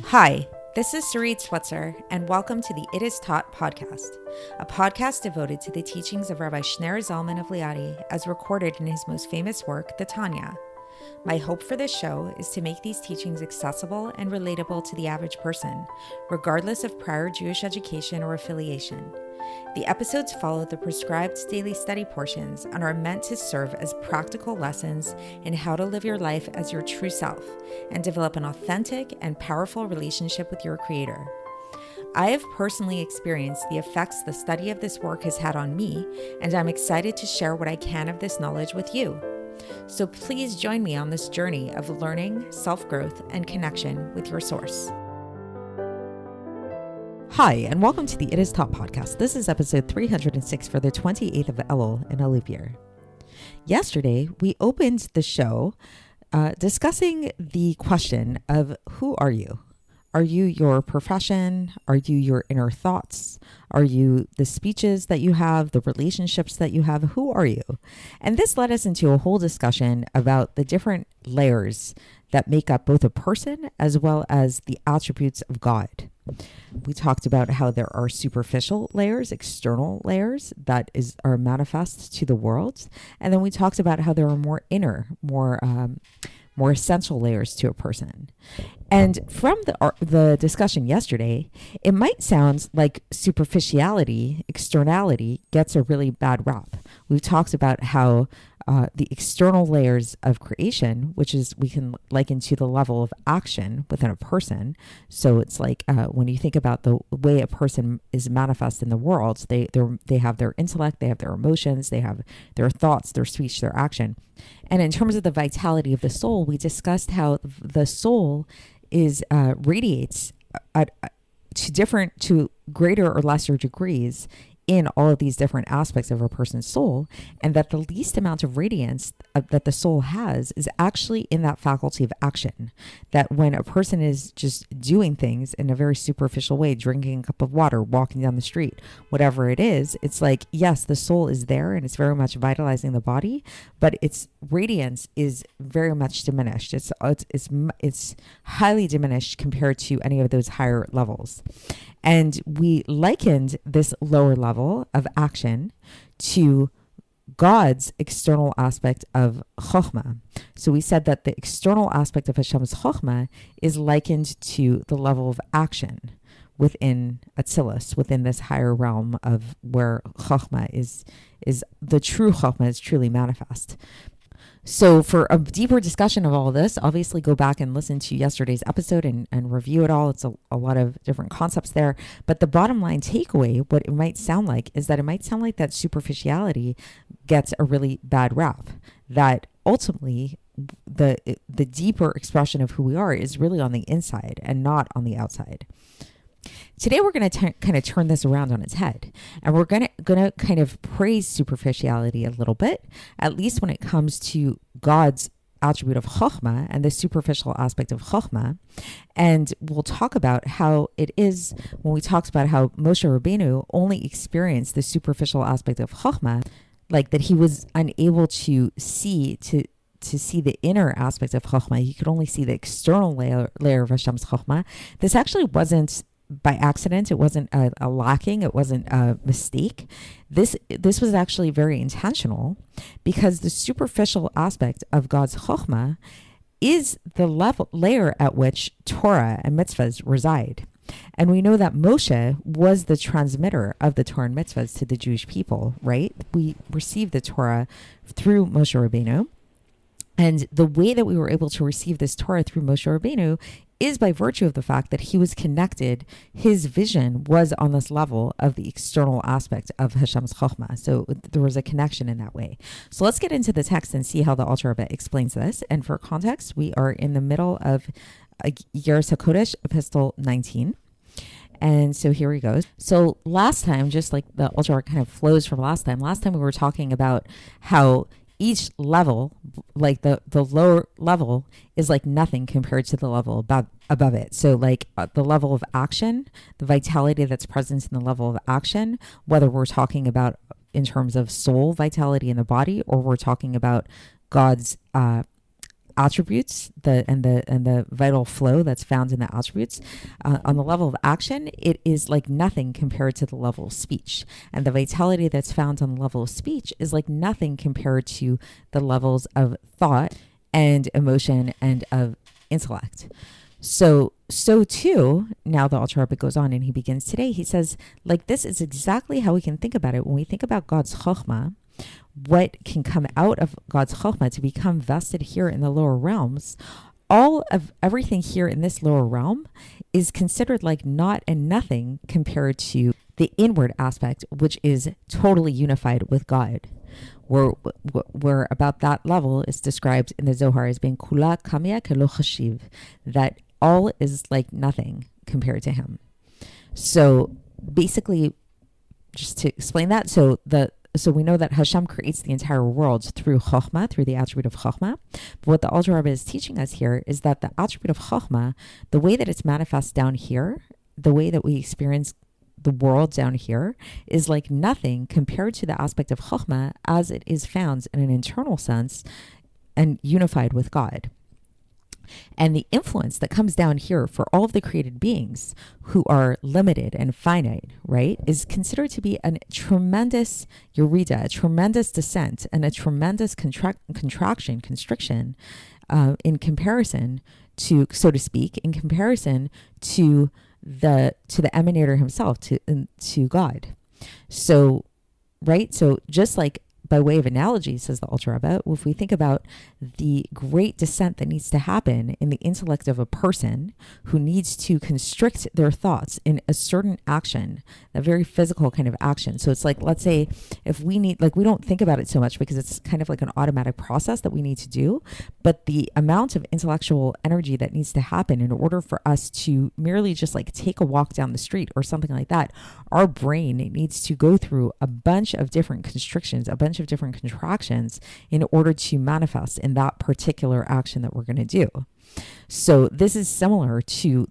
Hi, this is Sarit Switzer, and welcome to the It Is Taught podcast, a podcast devoted to the teachings of Rabbi Shneur Zalman of Liadi as recorded in his most famous work, the Tanya. My hope for this show is to make these teachings accessible and relatable to the average person, regardless of prior Jewish education or affiliation. The episodes follow the prescribed daily study portions and are meant to serve as practical lessons in how to live your life as your true self and develop an authentic and powerful relationship with your Creator. I have personally experienced the effects the study of this work has had on me, and I'm excited to share what I can of this knowledge with you. So please join me on this journey of learning, self-growth, and connection with your source. Hi, and welcome to the It Is Taught podcast. This is episode 306 for the 28th of Elul in a leap year. Yesterday, we opened the show discussing the question of who are you? Are you your profession? Are you your inner thoughts? Are you the speeches that you have, the relationships that you have? Who are you? And this led us into a whole discussion about the different layers that make up both a person as well as the attributes of God. We talked about how there are superficial layers, external layers that are manifest to the world. And then we talked about how there are more inner, more essential layers to a person. And from the discussion yesterday, it might sound like superficiality, externality gets a really bad rap. We've talked about how the external layers of creation, which is we can liken to the level of action within a person. So it's like when you think about the way a person is manifest in the world, they have their intellect, they have their emotions, they have their thoughts, their speech, their action. And in terms of the vitality of the soul, we discussed how the soul radiates to greater or lesser degrees in all of these different aspects of a person's soul, and that the least amount of radiance that the soul has is actually in that faculty of action. That when a person is just doing things in a very superficial way, drinking a cup of water, walking down the street, whatever it is, it's like, yes, the soul is there and it's very much vitalizing the body, but its radiance is very much diminished. It's highly diminished compared to any of those higher levels. And we likened this lower level of action to God's external aspect of Chochma. So we said that the external aspect of Hashem's Chochma is likened to the level of action within Atzilus, within this higher realm of where Chochma is the true Chochma is truly manifest. So for a deeper discussion of all of this, obviously go back and listen to yesterday's episode and review it all. It's a lot of different concepts there. But the bottom line takeaway, what it might sound like, is that it might sound like that superficiality gets a really bad rap. That ultimately the deeper expression of who we are is really on the inside and not on the outside. Today, we're going to kind of turn this around on its head, and we're going to kind of praise superficiality a little bit, at least when it comes to God's attribute of Chochma and the superficial aspect of Chochma. And we'll talk about how it is when we talked about how Moshe Rabeinu only experienced the superficial aspect of Chochma, like that he was unable to see the inner aspect of Chochma. He could only see the external layer of Hashem's Chochma. This actually wasn't by accident. It wasn't a lacking. It wasn't a mistake. This was actually very intentional, because the superficial aspect of God's Chochma is the layer at which Torah and mitzvahs reside. And we know that Moshe was the transmitter of the Torah and mitzvahs to the Jewish people, right? We received the Torah through Moshe Rabeinu. And the way that we were able to receive this Torah through Moshe Rabeinu is by virtue of the fact that he was connected. His vision was on this level of the external aspect of Hashem's Chochma. So there was a connection in that way. So let's get into the text and see how the Alter Rebbe explains this. And for context, we are in the middle of Iggeres HaKodesh, Epistle 19. And so here we go. So last time, just like the Alter Rebbe kind of flows from last time we were talking about how each level, like the lower level, is like nothing compared to the level above it. So like the level of action, the vitality that's present in the level of action, whether we're talking about in terms of soul vitality in the body, or we're talking about God's attributes, the vital flow that's found in the attributes, on the level of action, it is like nothing compared to the level of speech. And the vitality that's found on the level of speech is like nothing compared to the levels of thought and emotion and of intellect. So too, now the Alter Rebbe goes on and he begins today. He says, like, this is exactly how we can think about it. When we think about God's Chochma, what can come out of God's Chochma to become vested here in the lower realms, all of everything here in this lower realm is considered like naught and nothing compared to the inward aspect, which is totally unified with God. Where about that level is described in the Zohar as being kula kamia kelo chashiv, that all is like nothing compared to him. So basically, just to explain that, so we know that Hashem creates the entire world through Chochma, through the attribute of Chochma. But what the Alter Rebbe is teaching us here is that the attribute of Chochma, the way that it's manifest down here, the way that we experience the world down here, is like nothing compared to the aspect of Chochma as it is found in an internal sense and unified with God. And the influence that comes down here for all of the created beings who are limited and finite, right, is considered to be a tremendous Yerida, a tremendous descent, and a tremendous constriction in comparison to, so to speak, in comparison to the emanator himself, to God. So, right, so just like by way of analogy, says the Alter Rebbe, if we think about the great descent that needs to happen in the intellect of a person who needs to constrict their thoughts in a certain action, a very physical kind of action. So it's like, let's say if we need, like, we don't think about it so much because it's kind of like an automatic process that we need to do, but the amount of intellectual energy that needs to happen in order for us to merely just like take a walk down the street or something like that, our brain needs to go through a bunch of different constrictions, a bunch of different contractions in order to manifest in that particular action that we're going to do. So this is similar to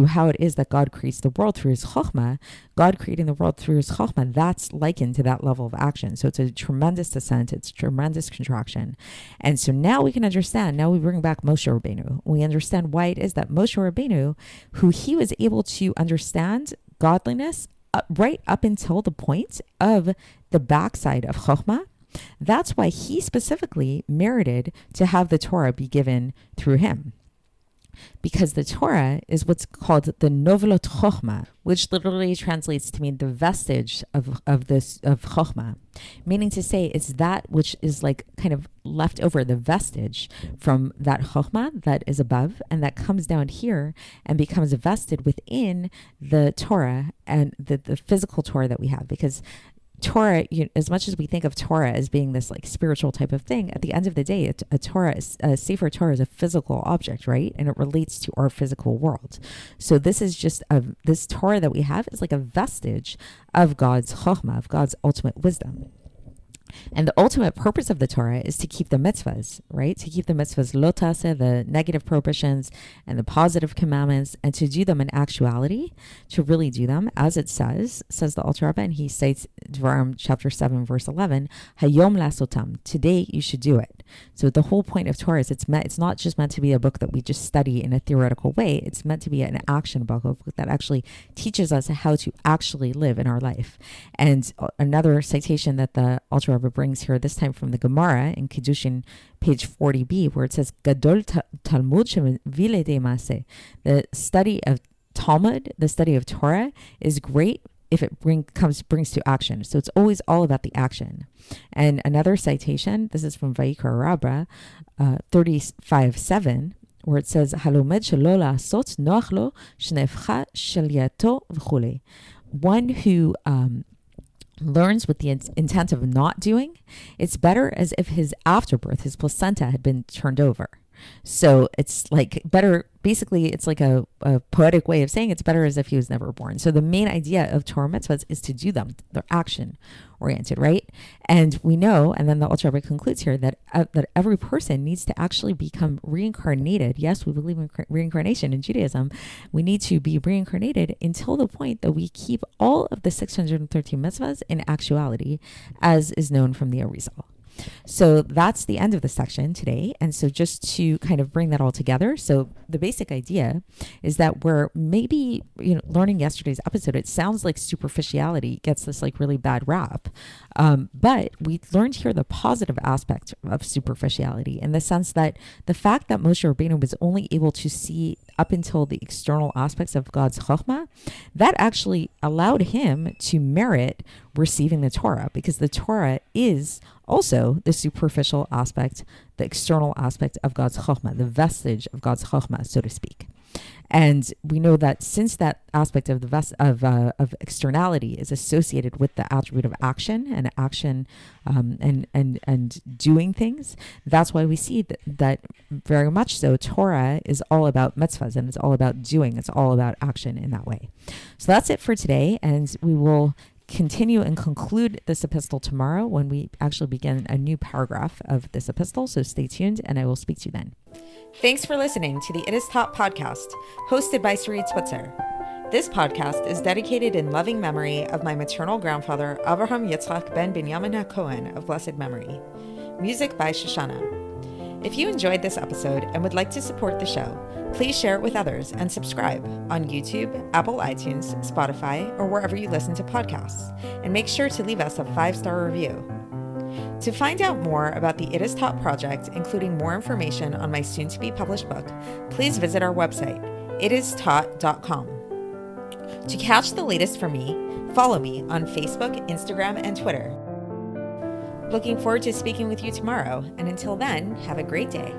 how it is that God creates the world through his Chochma. God creating the world through his Chochma, that's likened to that level of action. So it's a tremendous descent, it's tremendous contraction. And so now we can understand, now we bring back Moshe Rabeinu. We understand why it is that Moshe Rabeinu, who he was able to understand godliness right up until the point of the backside of Chochma, that's why he specifically merited to have the Torah be given through him. Because the Torah is what's called the Novelot Chochma, which literally translates to mean the vestige of Chochma, meaning to say it's that which is like kind of left over, the vestige from that Chochma that is above and that comes down here and becomes vested within the Torah and the physical Torah that we have. Because Torah, as much as we think of Torah as being this like spiritual type of thing, at the end of the day, a Sefer Torah is a physical object, right? And it relates to our physical world. So this is just this Torah that we have is like a vestige of God's Chochma, of God's ultimate wisdom. And the ultimate purpose of the Torah is to keep the mitzvahs, right? To keep the mitzvahs, lo taseh, the negative prohibitions and the positive commandments, and to do them in actuality, to really do them, as it says the Alter Rebbe, and he cites Dvarim chapter 7, verse 11, Hayom lasotam, today you should do it. So the whole point of Torah is it's not just meant to be a book that we just study in a theoretical way. It's meant to be an action book, a book that actually teaches us how to actually live in our life. And another citation that the Alter Rebbe brings here, this time from the Gemara in Kiddushin, page 40b, where it says, Gadol Talmud shemevile de maseh. The study of Talmud, the study of Torah, is great if it brings to action. So it's always all about the action. And another citation, this is from Vayikra Rabbah 35:7, where it says, Halomed shelo la'asot noach lo shnefcha shalyato v'chule. One who learns with the intent of not doing, it's better as if his afterbirth, his placenta, had been turned over. So it's like better, basically it's like a poetic way of saying it's better as if he was never born. So the main idea of Torah mitzvahs is to do them. They're action oriented, right? And we know, and then the Alter Rebbe concludes here, that every person needs to actually become reincarnated. Yes, we believe in reincarnation in Judaism. We need to be reincarnated until the point that we keep all of the 613 mitzvahs in actuality, as is known from the Arizal. So that's the end of the section today. And so just to kind of bring that all together. So the basic idea is that we're maybe, learning yesterday's episode, it sounds like superficiality gets this like really bad rap. But we learned here the positive aspect of superficiality in the sense that the fact that Moshe Rabeinu was only able to see up until the external aspects of God's Chochma, that actually allowed him to merit receiving the Torah, because the Torah is also the superficial aspect, the external aspect of God's Chochma, the vestige of God's Chochma, so to speak. And we know that since that aspect of of externality is associated with the attribute of action and and doing things, that's why we see that very much so Torah is all about mitzvahs, and it's all about doing. It's all about action in that way. So that's it for today, and we will continue and conclude this epistle tomorrow when we actually begin a new paragraph of this epistle. So stay tuned, and I will speak to you then. Thanks for listening to the It Is Taught podcast, hosted by Sarit Switzer. This podcast is dedicated in loving memory of my maternal grandfather, Avraham Yitzchak ben Binyamin HaKohen of blessed memory. Music by Shoshana. If you enjoyed this episode and would like to support the show, please share it with others and subscribe on YouTube, Apple iTunes, Spotify, or wherever you listen to podcasts. And make sure to leave us a 5-star review. To find out more about the It Is Taught project, including more information on my soon-to-be published book, please visit our website, itistaught.com. To catch the latest from me, follow me on Facebook, Instagram, and Twitter. Looking forward to speaking with you tomorrow, and until then, have a great day.